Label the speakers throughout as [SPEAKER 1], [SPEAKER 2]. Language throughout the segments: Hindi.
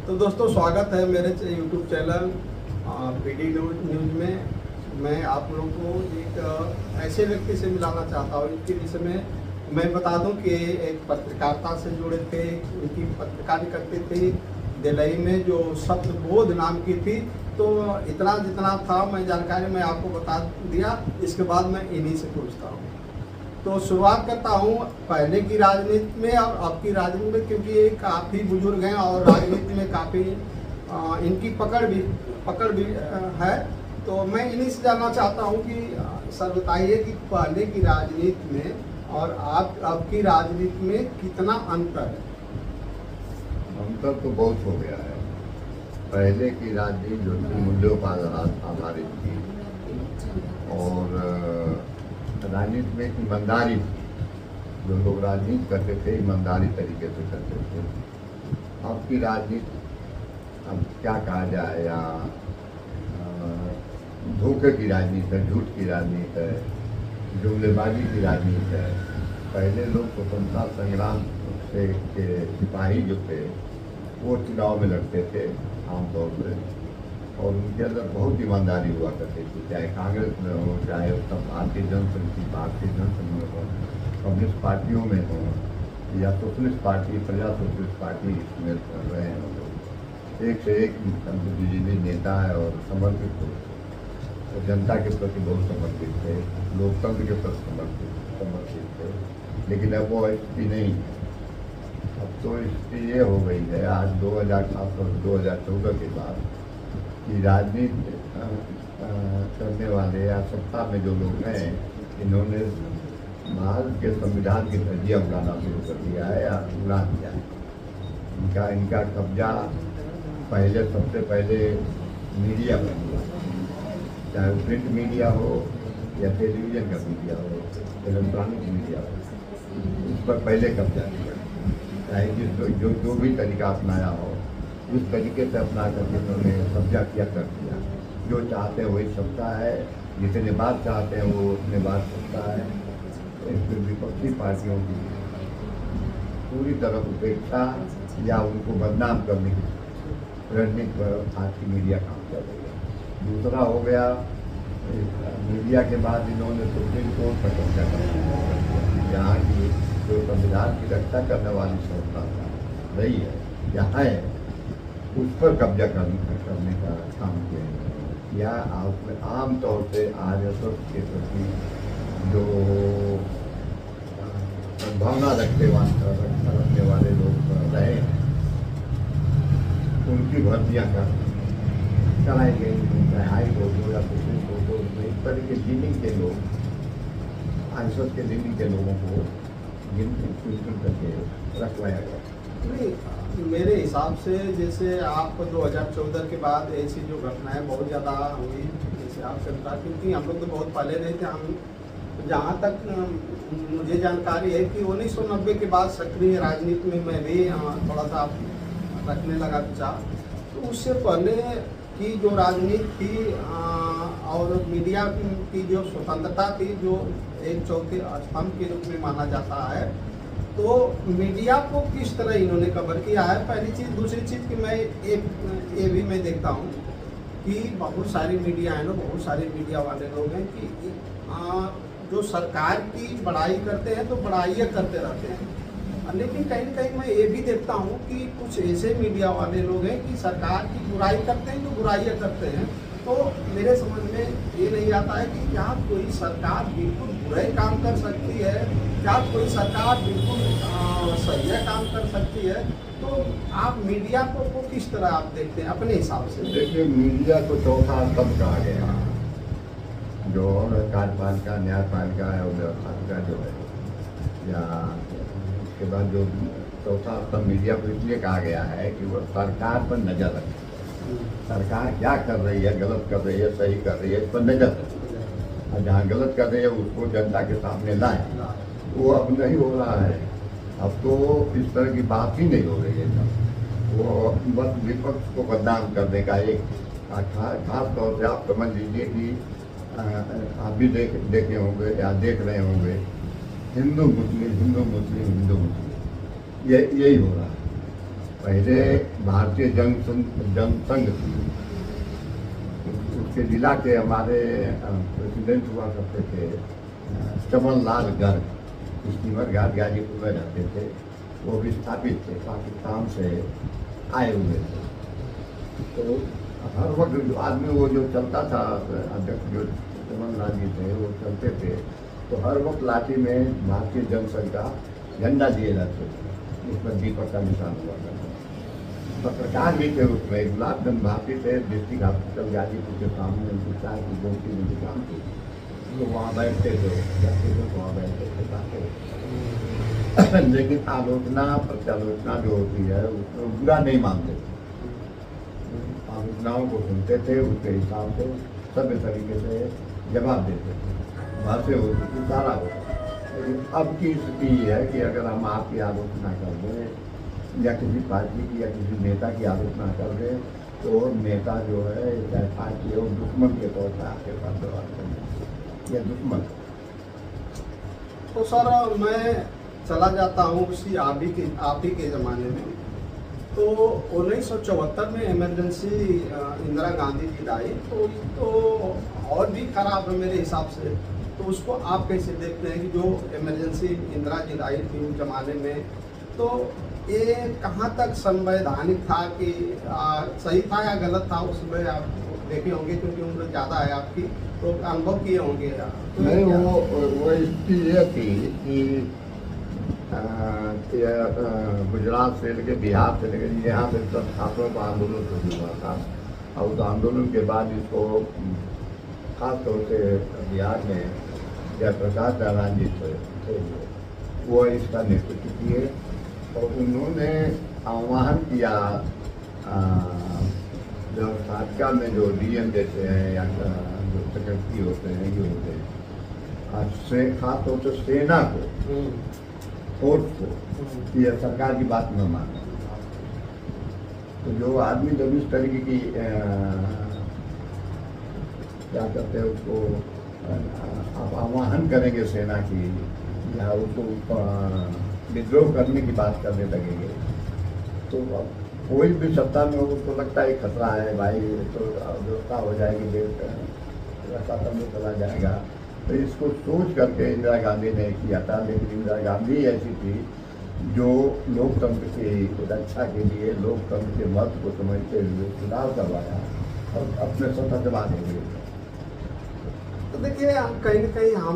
[SPEAKER 1] तो दोस्तों स्वागत है मेरे यूट्यूब चैनल पीडी न्यूज में। मैं आप लोगों को एक ऐसे व्यक्ति से मिलाना चाहता हूँ इनके विषय में। मैं बता दूं कि एक पत्रकारिता से जुड़े थे, उनकी पत्रकारी करते थे दिल्ली में जो शब्द बोध नाम की थी। तो इतना जितना था मैं जानकारी मैं आपको बता दिया, इसके बाद मैं इन्हीं से पूछता हूँ। तो शुरुआत करता हूँ पहले की राजनीति में और अब की राजनीति में, क्योंकि ये काफ़ी बुजुर्ग हैं और राजनीति में काफ़ी इनकी पकड़ भी है। तो मैं इन्हीं से जानना चाहता हूँ कि सर बताइए कि पहले की राजनीति में और अब की राजनीति में कितना अंतर है?
[SPEAKER 2] अंतर तो बहुत हो गया है। पहले की राजनीति जो थी मूल्यों पर आधारित थी और राजनीति में ईमानदारी थी। जो लोग राजनीति करते थे ईमानदारी तरीके से करते थे। अब की राजनीति अब क्या कहा जाए, या धोखे की राजनीति है, झूठ की राजनीति है, जुमलेबाजी की राजनीति है। पहले लोग स्वतंत्रता संग्राम से के सिपाही जो थे वो चुनाव में लड़ते थे आमतौर पर, और उनके अंदर बहुत ईमानदारी हुआ करती थी, चाहे कांग्रेस में हो, चाहे उत्तर भारतीय जनसंघ की भारतीय जनसंघ में हो, कम्युनिस्ट पार्टियों में हो, या सोशलिस्ट पार्टी, प्रजा सोशलिस्ट पार्टी में रहे हैं लोग। एक से एक बीजेपी नेता है और समर्पित हो, तो जनता के प्रति बहुत समर्पित थे, लोकतंत्र के प्रति समर्पित थे। लेकिन अब वो स्थिति नहीं है। अब तो स्थिति ये हो गई है आज 2014 के बाद कि राजनीति करने वाले या सत्ता में जो लोग हैं, इन्होंने भारत के संविधान की धज्जियां उड़ाना शुरू कर दिया है या उड़ा दिया है। इनका कब्जा पहले सबसे पहले मीडिया पर हुआ, चाहे वो प्रिंट मीडिया हो या टेलीविज़न का मीडिया हो, इलेक्ट्रॉनिक मीडिया हो, उस पर पहले कब्जा किया। चाहे जो भी तरीका अपनाया हो, उस तरीके से अपना करके उन्होंने कब्जा किया कर दिया। जो चाहते हैं वही सकता है, जितने बात चाहते हैं वो उतने बात सकता है। इसमें विपक्षी पार्टियों की पूरी तरह उपेक्षा या उनको बदनाम करने की रणनीति पर आज की मीडिया काम कर रही है। दूसरा हो गया, मीडिया के बाद इन्होंने सुप्रीम कोर्ट पर कब्जा कर दिया। यहाँ की जो संविधान की रक्षा करने वाली संस्था रही है या है, उस पर कब्जा करने का काम किया। या आम तौर से आरएसएस के प्रति जो सद्भावना रखने वाले लोग रहे, उनकी भर्तियाँ कराई गई, चाहे हाई कोर्ट हो या सुप्रीम कोर्ट हो। इस तरह के लीनिंग के लोग, आरएसएस के लीनिंग के लोगों को चुन करके रखवाया गया।
[SPEAKER 1] मेरे हिसाब से जैसे आप 2014 के बाद ऐसी जो घटनाएं बहुत ज़्यादा हुई, जैसे आप चलता, क्योंकि हम लोग तो बहुत पहले नहीं थे। हम जहाँ तक मुझे जानकारी है कि 1990 के बाद सक्रिय राजनीति में मैं भी थोड़ा सा रखने लगा विचार। तो उससे पहले की जो राजनीति थी और मीडिया की जो स्वतंत्रता थी, जो एक चौथे स्तंभ के रूप में माना जाता है, तो मीडिया को किस तरह इन्होंने कवर किया है, पहली चीज़। दूसरी चीज़ कि मैं ये भी मैं देखता हूँ कि बहुत सारी मीडिया है ना, बहुत सारे मीडिया वाले लोग हैं कि जो सरकार की बड़ाई करते हैं तो बड़ाइयाँ करते रहते हैं, लेकिन कहीं ना कहीं मैं ये भी देखता हूँ कि कुछ ऐसे मीडिया वाले लोग हैं कि सरकार की बुराई करते हैं, जो बुराइयाँ करते हैं। तो मेरे समझ में ये नहीं आता है कि क्या कोई सरकार बिल्कुल बुरे काम कर सकती है, क्या कोई सरकार बिल्कुल सही काम कर सकती है। तो आप मीडिया को किस तरह आप देखते हैं अपने हिसाब से?
[SPEAKER 2] देखिए, मीडिया को चौथा स्तंभ कहा गया, जो कार्यपालिका, न्यायपालिका है और व्यवस्थापिका जो है, या उसके बाद जो चौथा स्तंभ मीडिया को इसलिए कहा गया है कि वो सरकार पर नजर रखे। सरकार क्या कर रही है, गलत कर रही है, सही कर रही है, इस पर नजर रखे, और जहाँ गलत कर रही है उसको जनता के सामने लाए। वो अब नहीं हो रहा है। अब तो इस तरह की बात ही नहीं हो रही है। वो बस विपक्ष को बदनाम करने का एक खास तौर से आप समझ लीजिए कि आप भी देखे होंगे या देख रहे होंगे, हिंदू मुस्लिम, यही हो रहा है। पहले भारतीय जनसंघ थी, उसके जिला के हमारे प्रेसिडेंट हुआ करते थे चमन लाल गर्ग, स्टीमर घाट गाजीपुर में रहते थे। वो विस्थापित थे, पाकिस्तान से आए हुए थे। तो हर वक्त जो आदमी वो जो चलता था, अध्यक्ष जो चमन लाल जी थे वो चलते थे, तो हर वक्त लाठी में भारतीय जनसंघ का झंडा दिए जाते थे, उसमें दीपक का निशान हुआ करता। पत्रकार भी थे उसमें, गुलाब चंद भारती थे, डिस्ट्रिक्ट हॉस्पिटल गाजीपुर के सामने उनकी चाय की गोमती में दुकान थी, तो वहाँ बैठते थे, जाते थे वहाँ बैठते थे, बातें। लेकिन आलोचना प्रत्यालोचना जो होती है उसमें बुरा नहीं मानते थे, आलोचनाओं को सुनते थे, उसके हिसाब से सभ्य तरीके से जवाब देते थे, भाषा होती थी, सारा होता। लेकिन अब की स्थिति ये है कि अगर हम आपकी आलोचना कर दें या किसी पार्टी की या किसी नेता की आलोचना कर दें, तो नेता जो है चाहे पार्टी हो, दुश्मन के तौर पर आपके पास व्यवहार करें, या दुश्मन।
[SPEAKER 1] तो सर मैं चला जाता हूँ उसी आप ही के ज़माने में। तो 1974 में इमरजेंसी इंदिरा गांधी जी लाई, तो और भी खराब है मेरे हिसाब से। तो उसको आप कैसे देखते हैं कि जो इमरजेंसी इंदिरा जी लाई थी उस जमाने में, तो ये कहाँ तक संवैधानिक था कि सही था या गलत था? उसमें आप देखे होंगे क्योंकि उम्र ज़्यादा है आपकी, तो अनुभव किए होंगे। तो
[SPEAKER 2] नहीं, वो स्थिति ये थी कि गुजरात से लेकर बिहार से लेकर यहाँ पे सब छात्रों का आंदोलन शुरू हुआ था, और उस आंदोलन के बाद इसको खास तौर से बिहार में जयप्रकाश नारायण जी थे, वो इसका नेतृत्व किए और उन्होंने आह्वान किया जो साधका में जो डीएम देते हैं या जो सेक्रेटरी होते हैं, ये होते हैं, खास तौर से सेना को, फोर्स को, ये सरकार की बात न माने। तो जो आदमी जब इस तरीके की क्या कहते हैं उसको, आप आह्वान करेंगे सेना की या उसको विद्रोह करने की बात करने लगेंगे, तो कोई भी सत्ता में उसको लगता है खतरा है भाई, तो व्यवस्था हो जाएगी, देश खत्म में चला जाएगा। तो इसको सोच करके इंदिरा गांधी ने किया था। लेकिन इंदिरा गांधी ऐसी थी जो लोकतंत्र की रक्षा के लिए, लोकतंत्र के महत्व को समझते हुए चुनाव करवाया और अपने स्वतः जमा दे गए।
[SPEAKER 1] तो देखिए कहीं न कहीं हम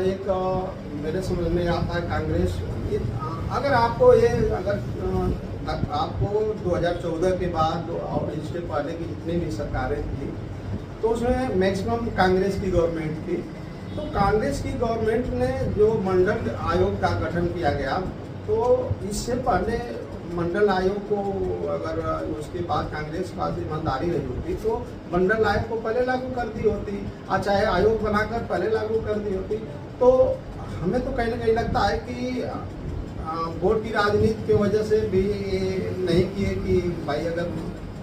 [SPEAKER 1] एक मेरे समझ में आता है कांग्रेस, अगर आपको ये आपको 2014 के बाद और इसके पहले की जितनी भी सरकारें थी, तो उसमें मैक्सिमम कांग्रेस की गवर्नमेंट थी। तो कांग्रेस की गवर्नमेंट ने जो मंडल आयोग का गठन किया गया, तो इससे पहले मंडल आयोग को अगर उसके बाद कांग्रेस का ईमानदारी रही होती तो मंडल आयोग को पहले लागू कर दी होती, चाहे आयोग बनाकर पहले लागू कर दी होती। तो हमें तो कहीं ना कहीं लगता है कि वोट की राजनीति की वजह से भी नहीं किए कि भाई अगर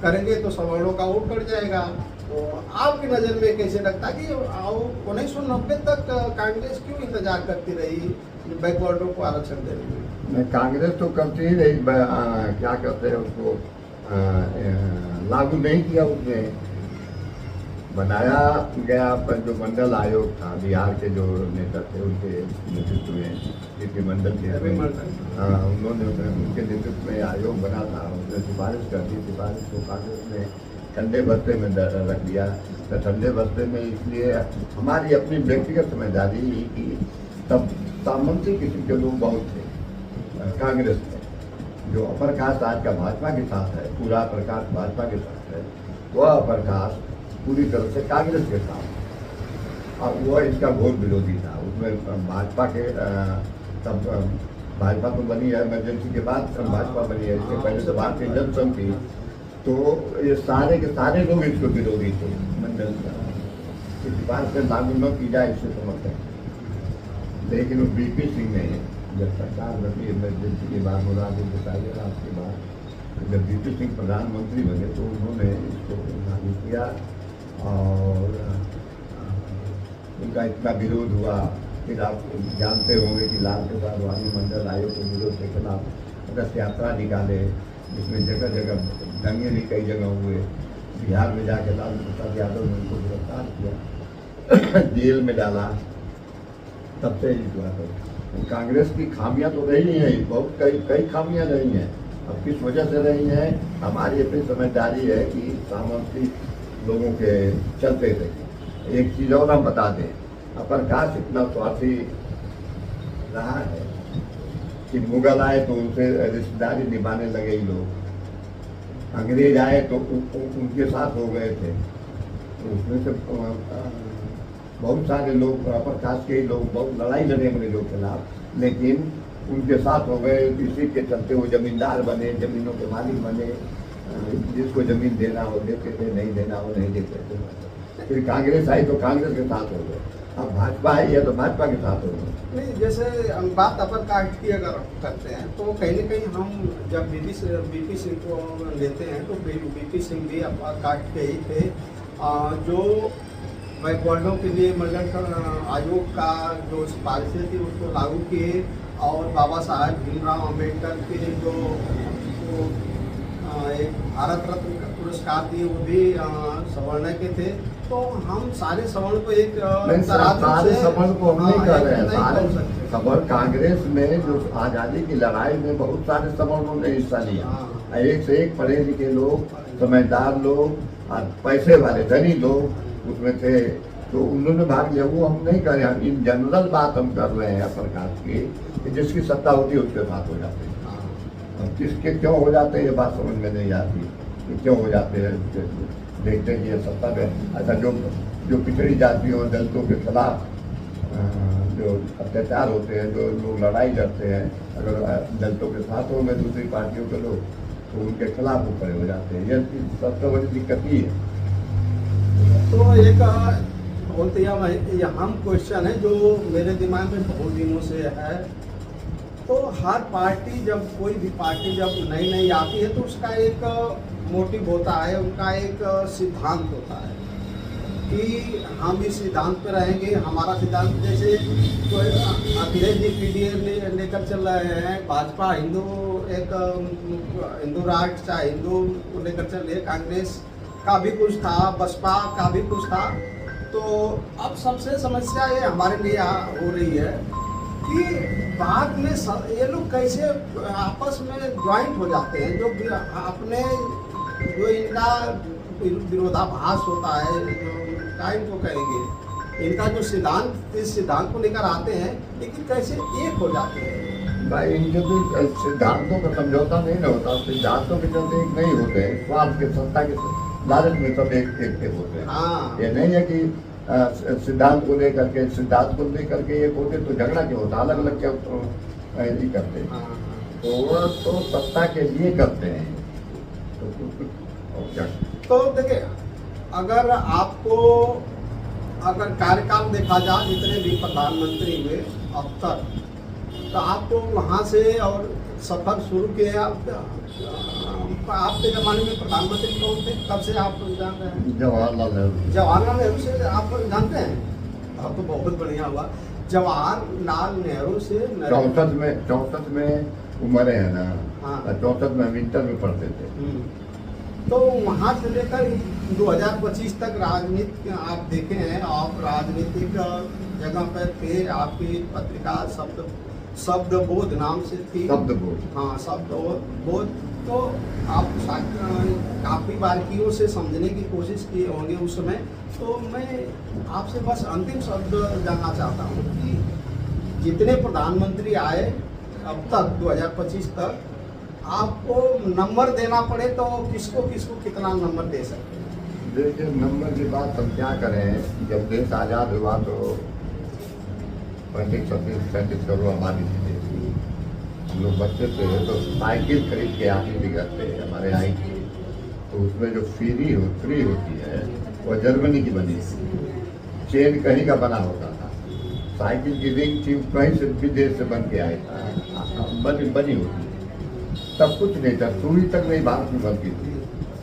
[SPEAKER 1] करेंगे तो सवर्णों का वोट कट जाएगा। तो आपकी नज़र में कैसे लगता है कि 1990 तक कांग्रेस क्यों इंतजार करती रही बैकवर्डों को आरक्षण देने में?
[SPEAKER 2] नहीं, कांग्रेस तो करती ही नहीं, क्या कहते हैं उसको, लागू नहीं किया। उसने बनाया गया पर जो मंडल आयोग था, बिहार के जो नेता थे उनके नेतृत्व में, जिनके मंडल के उन्होंने उनके नेतृत्व में आयोग बना था। उसने सिफारिश कर दी, सिफारिश को कांग्रेस ने ठंडे बस्ते में रख दिया। तो ठंडे बस्ते में इसलिए हमारी अपनी व्यक्तिगत समझदारी कि तब सामंती किस्म के लोग बहुत थे कांग्रेस में। जो अपर कास्ट आज का भाजपा के साथ है, पूरा अपर कास्ट भाजपा के साथ है, वह अपर कास्ट पूरी तरह से कांग्रेस के साथ, और वह इसका घोर विरोधी था। उसमें भाजपा के तब भाजपा तो बनी है इमरजेंसी के बाद, भाजपा बनी है, इसके पहले तो भारतीय जनसंघ थी। तो ये सारे के सारे लोग इसको विरोधी थे। मंडल इस बात से लागू न की जाए इससे समझते हैं। लेकिन वो बीपी सिंह ने जब सरकार बनी इमरजेंसी के बाद, मुरारजी देसाई राज के बाद, जब बीपी सिंह प्रधानमंत्री बने तो उन्होंने इसको लागू किया और उनका इतना विरोध हुआ। फिर आप जानते होंगे कि लाल प्रसाद वानी मंडल आयोग के विरोध के खिलाफ रथ यात्रा निकाले, जिसमें जगह जगह दंगे भी कई जगह हुए। बिहार में जाके लालू प्रसाद यादव ने उनको गिरफ्तार किया, जेल में डाला, तब से ही हुआ। तो कांग्रेस की खामियां तो रही हैं, बहुत कई खामियां रही हैं। अब किस वजह से रही हैं, हमारी अपनी समझदारी है कि सामंती लोगों के चलते थे। एक चीज़ और हम बता दें, प्रकाश इतना स्वार्थी रहा है कि मुगल आए तो उनसे रिश्तेदारी निभाने लगे ही लोग, अंग्रेज आए तो उनके साथ हो गए थे। तो उसमें से बहुत सारे लोग प्रकाश के ही लोग बहुत लड़ाई लड़े अंग्रेजों के खिलाफ, लेकिन उनके साथ हो गए। इसी के चलते वो जमींदार बने, जमीनों के मालिक बने, जिसको जमीन देना हो देते थे, नहीं देना हो नहीं देते थे। फिर कांग्रेस आई तो कांग्रेस के साथ हो गए, अब भाजपा आई है तो भाजपा के साथ हो गए।
[SPEAKER 1] नहीं, जैसे हम बात अपर कास्ट की अगर करते हैं तो कहीं न कहीं हम जब बीपी सिंह को लेते हैं तो बीपी सिंह भी अपर कास्ट के ही थे, जो बैकवर्डों के लिए मंडल आयोग का जो सिफारिशें थी उसको लागू किए, और बाबा साहब भीमराव अम्बेडकर के जो एक भारत रत्न का पुरस्कार दिए वो भी सवर्ण के थे। तो हम सारे सवर्ण को एक
[SPEAKER 2] सारे सवर्ण को हम नहीं कर रहे हैं, सारे सवर्ण कांग्रेस में जो आज़ादी की लड़ाई में बहुत सारे सवर्णों ने हिस्सा लिया। एक से एक पढ़े लिखे लोग, समझदार लोग, पैसे वाले धनी लोग उसमें थे, तो उन्होंने भाग लिया। वो हम नहीं कर रहे हैं, इन जनरल बात हम कर रहे हैं प्रकाश की, जिसकी सत्ता होती है उसके साथ हो जाते हैं। अब किसके क्यों हो जाते हैं ये बात समझ में नहीं आती कि क्यों हो जाते हैं। देखते हैं कि ये सत्ता में अच्छा जो पिछड़ी जातियों दलितों के खिलाफ जो अत्याचार होते हैं, जो लोग लड़ाई लड़ते हैं, अगर दलितों के साथ हो में दूसरी पार्टियों के लोग तो उनके खिलाफ वो खड़े हो जाते हैं। ये सबसे बड़ी दिक्कत ही है।
[SPEAKER 1] तो एक बहुत ही अहम क्वेश्चन है जो मेरे दिमाग में बहुत दिनों से है। तो हर पार्टी जब कोई भी पार्टी जब नई आती है तो उसका एक मोटिव होता है, उनका एक सिद्धांत होता है कि हम इस सिद्धांत पे रहेंगे। हमारा सिद्धांत जैसे कोई अखिलेश जी पीडीए लेकर चल रहे हैं, भाजपा हिंदू राष्ट्र चाहे हिंदू लेकर चल रही है, कांग्रेस का भी कुछ था, बसपा का भी कुछ था। तो अब सबसे समस्या ये हमारे लिए हो रही है कि बाद में ये लोग कैसे आपस में ज्वाइंट हो जाते हैं। जो अपने जो इनका विरोधाभास होता है, जो टाइम को कहेंगे, इनका जो सिद्धांत, इस सिद्धांत को लेकर आते हैं, लेकिन कैसे एक हो जाते हैं।
[SPEAKER 2] भाई इनके भी सिद्धांतों का समझौता नहीं ना होता, सिद्धांतों के चलते एक नहीं होते हैं, स्वार्थ के सत्ता के लालच में सब एक होते हैं।
[SPEAKER 1] हाँ।
[SPEAKER 2] ये नहीं है कि सिद्धांत को लेकर के एक होते तो झगड़ा क्यों होता, अलग अलग क्या नहीं करते।
[SPEAKER 1] हाँ।
[SPEAKER 2] तो सत्ता के लिए करते हैं।
[SPEAKER 1] तो देखिए, अगर आपको अगर कार्यकाल देखा जाए जितने भी प्रधानमंत्री हुए अब तक, तो आपको वहाँ से और सफर शुरू किया। आपके जमाने में प्रधानमंत्री कौन थे, कब से आप जान रहे हैं? जवाहरलाल नेहरू से आप जानते हैं? अब तो बहुत बढ़िया हुआ। जवाहरलाल नेहरू से
[SPEAKER 2] 64 में उम्र है ना। हाँ। 64 में हम इंटर में पढ़ते थे।
[SPEAKER 1] तो वहाँ से लेकर 2025 तक राजनीति आप देखे हैं, आप राजनीतिक जगह पर थे। आपकी पत्रिका शब्दबोध नाम से थी।
[SPEAKER 2] शब्दबोध,
[SPEAKER 1] हाँ, शब्दबोध। तो आप काफ़ी बारीकियों से समझने की कोशिश किए होंगे उस समय। तो मैं आपसे बस अंतिम शब्द जानना चाहता हूँ कि जितने प्रधानमंत्री आए अब तक 2025 तक, आपको नंबर देना पड़े तो किसको कितना नंबर दे सकते हैं?
[SPEAKER 2] देखिए, नंबर की बात हम क्या करें। जब देश आज़ाद हुआ तो 35-37 करोड़ आबादी थी देश की। हम लोग बच्चे थे तो साइकिल खरीद के आगे भी घर पे हमारे आई थी। तो उसमें जो फ्री होती है वो जर्मनी की बनी थी, चेन कहीं का बना होता था। साइकिल की रिंग थी कहीं से विदेश से बन के आया था, बनी होती। तब कुछ नहीं था, सुई तक नहीं भारत में बनती थी।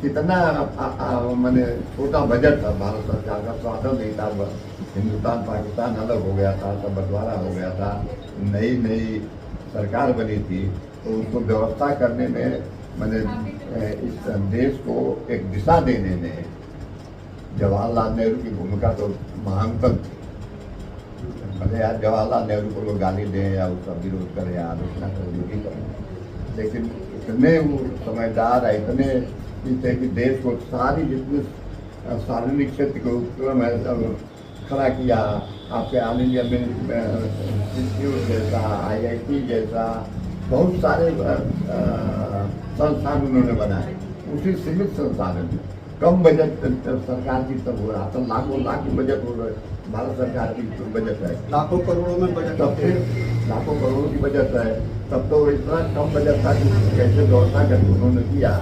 [SPEAKER 2] कितना मैंने छोटा बजट था भारत सरकार का, साधन नहीं था। हिंदुस्तान पाकिस्तान अलग हो गया था, सब बंटवारा हो गया था, नई सरकार बनी थी। तो उसको व्यवस्था करने में मैंने इस देश को एक दिशा देने में जवाहरलाल नेहरू की भूमिका तो महानतम थी। भले यार जवाहरलाल नेहरू को लोग गाली दें या उसका विरोध करें या आलोचना करें, जो भी करें, लेकिन इतने वो समझदार है, इतने थे कि देश को सारी जितने सार्वजनिक क्षेत्र के उपक्रम है खड़ा किया। आपके ऑल इंडिया इंस्टीट्यूट जैसा, IIT जैसा बहुत सारे संस्थान उन्होंने बनाए। उसी सीमित संसाधन में कम बजट सरकार की तब हो रहा था, लाखों की बजट हो रहा है। भारत सरकार की बजट है
[SPEAKER 1] लाखों करोड़ों में बजट,
[SPEAKER 2] तब फिर लाखों करोड़ों की बजट है, तब तो इतना कम बजट था कि कैसे व्यवस्था करके उन्होंने किया।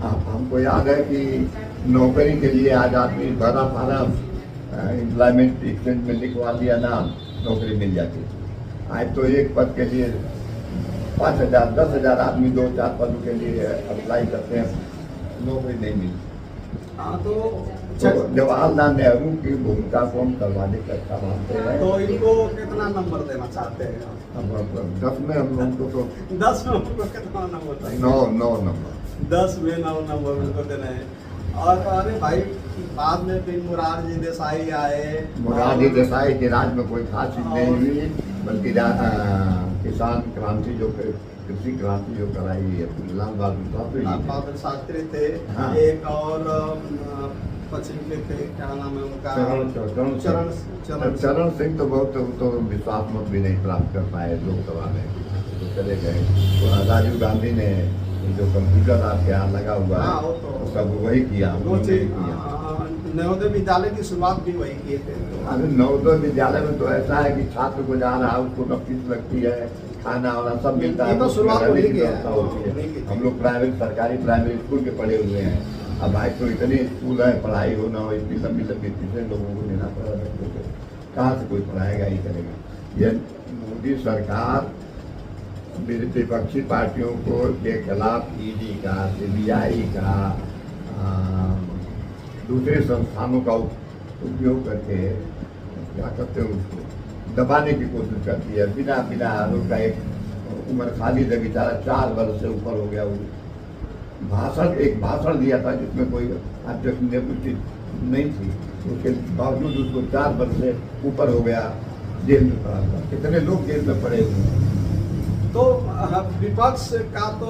[SPEAKER 2] हमको याद है कि नौकरी के लिए आज आदमी भरा फार्म एम्प्लॉयमेंट एक्सचेंज में लिखवा दिया नाम, नौकरी मिल जाती। आज तो एक पद के लिए 5,000 10,000 आदमी 2-4 पदों के लिए अप्लाई करते हैं, नौकरी नहीं मिलती।
[SPEAKER 1] हाँ, तो
[SPEAKER 2] जवाहरलाल नेहरू की भूमिका को हम सर्वाधिक अच्छा मानते हैं।
[SPEAKER 1] तो इनको कितना नंबर देना चाहते हैं?
[SPEAKER 2] 10 में हम लोग को
[SPEAKER 1] 10 में उनको कितना नंबर चाहिए?
[SPEAKER 2] 9 नंबर।
[SPEAKER 1] 10 में 9 नंबर उनको देना है। और अरे भाई, बाद में फिर मोरारजी देसाई आए।
[SPEAKER 2] मोरारजी देसाई के राज में कोई खास चीज नहीं हुई, बल्कि किसान क्रांति जो कृषि क्रांति जो कराई है लाल बहादुर शास्त्री
[SPEAKER 1] थे।
[SPEAKER 2] हाँ।
[SPEAKER 1] एक और पश्चिम के थे, क्या नाम है उनका?
[SPEAKER 2] चरण सिंह तो बहुत तो विश्वास मत भी नहीं प्राप्त कर पाए लोकसभा में, तो चले गए। तो राजीव गांधी ने जो कंप्यूटर आपके यहाँ लगा हुआ है, तो सब वही किया।
[SPEAKER 1] नवोदय विद्यालय की शुरुआत भी वही किए थे।
[SPEAKER 2] अरे नवोदय विद्यालय में तो ऐसा है कि छात्र को जा रहा है, उसको न फीस लगती है, खाना वाना सब मिलता है,
[SPEAKER 1] तो शुरुआत
[SPEAKER 2] रहने की व्यवस्था होती है। हम लोग सरकारी प्राइमरी स्कूल के पढ़े हुए हैं। अब आज तो इतने स्कूल है, पढ़ाई हो ना हो, इतनी लंबी फीसें लोगों को देना पड़ रहा है, कहाँ से कोई पढ़ाएगा ही करेगा। यह मोदी सरकार विपक्षी पार्टियों को के खिलाफ ED का, CBI का, दूसरे संस्थानों का उपयोग करके क्या करते हैं, उसको दबाने की कोशिश करती है। बिना आरोप का एक उम्र खालिद है बेचारा, 4 वर्ष से ऊपर हो गया। वो एक भाषण दिया था जिसमें कोई अध्यक्ष नहीं थी, उसके बावजूद उसको 4 वर्ष से ऊपर हो गया, जेल में पड़ा था। कितने लोग जेल में पड़े हुए हैं।
[SPEAKER 1] तो विपक्ष का तो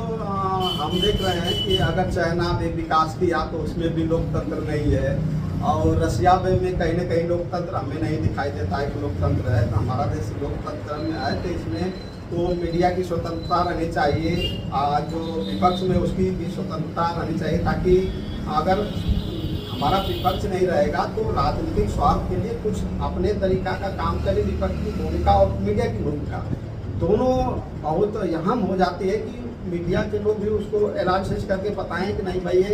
[SPEAKER 1] हम देख रहे हैं कि अगर चाइना में विकास किया तो उसमें भी लोकतंत्र नहीं है, और रशिया में कहीं ना कहीं लोकतंत्र हमें नहीं दिखाई देता है कि लोकतंत्र है। तो हमारा देश लोकतंत्र में है, तो इसमें तो मीडिया की स्वतंत्रता रहनी चाहिए, जो विपक्ष में उसकी भी स्वतंत्रता रहनी चाहिए, ताकि अगर हमारा विपक्ष नहीं रहेगा तो राजनीतिक स्वार्थ के लिए कुछ अपने तरीका का काम करे। विपक्ष की भूमिका और मीडिया की भूमिका दोनों बहुत अहम हो जाती है कि मीडिया के लोग भी उसको एनालिसिस करके बताएं कि नहीं भाई ये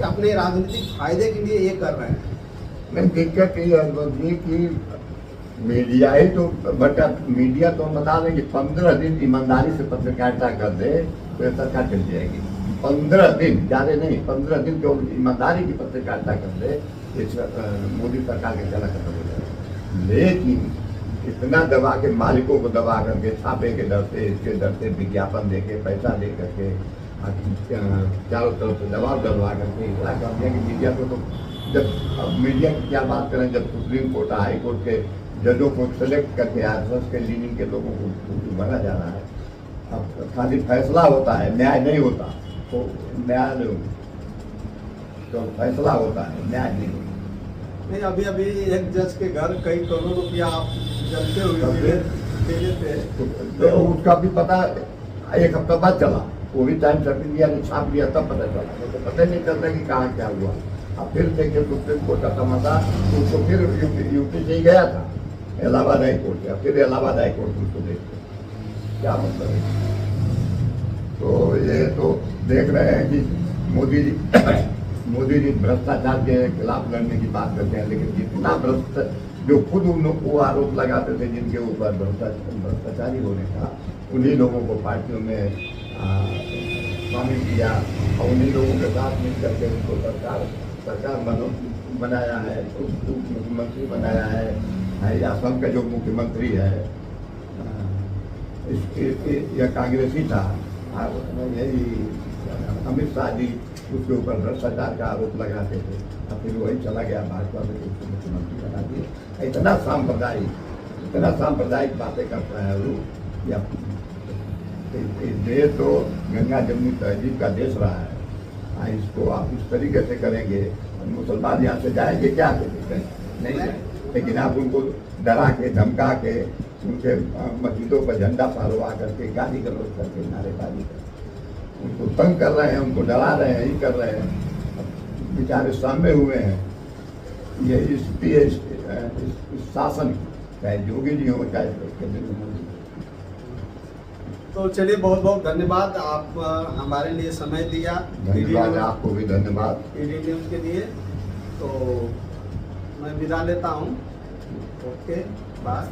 [SPEAKER 1] अपने राजनीतिक फायदे के लिए ये कर रहे हैं।
[SPEAKER 2] नहीं, दिक्कत ये कि मीडिया ही तो बटा मीडिया तो हम बता दें कि 15 दिन ईमानदारी से पत्रकारिता कर दे तो सरकार चल जाएगी। 15 दिन, ज़्यादा नहीं, 15 दिन जो ईमानदारी की पत्रकारिता कर दे, इस मोदी सरकार के चला खत्म हो जाएगा। लेकिन इतना दबा के, मालिकों को दबा करके, छापे के डर से, इसके डर से, विज्ञापन दे के, पैसा दे करके, चारों तरफ से दबाव डलवा करके इतना कर दिया कि मीडिया को तो जब अब मीडिया की क्या बात करें, जब सुप्रीम कोर्ट, हाई कोर्ट के जजों को सेलेक्ट करके आसपास के लीनिंग के लोगों को भरा जा रहा है। अब खाली फैसला होता है, न्याय नहीं होता, तो न्याय तो फैसला होता है, न्याय नहीं होता।
[SPEAKER 1] नहीं, अभी एक जज के घर कई करोड़ रुपया जलते हुए मिले थे,
[SPEAKER 2] तो उसका भी पता 1 हफ्ता बाद चला, वो भी टाइम सर्विस लिया, छाप लिया, तब पता चला। तो पता नहीं चलता कि कहाँ क्या हुआ। अब फिर देखिए सुप्रीम कोर्ट का तमाशा, तो उसको फिर यूपी से ही गया था इलाहाबाद हाई कोर्ट गया, फिर इलाहाबाद हाई कोर्ट उसको देखते क्या मतलब है। तो ये तो देख रहे हैं कि मोदी जी भ्रष्टाचार के खिलाफ लड़ने की बात करते हैं, लेकिन जितना भ्रष्ट जो खुद वो आरोप लगाते थे जिनके ऊपर भ्रष्टाचारी होने का, उन्हीं लोगों को पार्टियों में शामिल किया और उन्हीं लोगों के साथ मिल करके उनको सरकार बनाया है, उप मुख्यमंत्री बनाया है। असम का जो मुख्यमंत्री है यह कांग्रेसी था, हाँ, उसमें यही अमित शाह जी उसके ऊपर भ्रष्टाचार का आरोप लगाते थे, और फिर वही चला गया भाजपा में, उसको मुख्यमंत्री बना दिया। इतना सांप्रदायिक बातें करता है वो। या देश तो गंगा जमुनी तहजीब का देश रहा है, इसको आप इस तरीके से करेंगे, मुसलमान यहाँ से जाएंगे क्या करेंगे? नहीं जाएंगे। लेकिन आप उनको डरा के धमका के उनके मस्जिदों पर झंडा फहरवा करके गाली गलौज करके नारेबाजी करके उनको तंग कर रहे हैं, उनको डरा रहे हैं, ही कर रहे हैं। बेचारे सामने हुए हैं। ये स्थिति है इस शासन की, चाहे योगी जी हो चाहे केंद्र मोदी।
[SPEAKER 1] तो चलिए, बहुत बहुत धन्यवाद, आप हमारे लिए समय दिया।
[SPEAKER 2] धन्यवाद, आपको भी धन्यवाद
[SPEAKER 1] ईडी न्यूज़ के लिए। तो मैं विदा लेता हूँ। Okay, bye.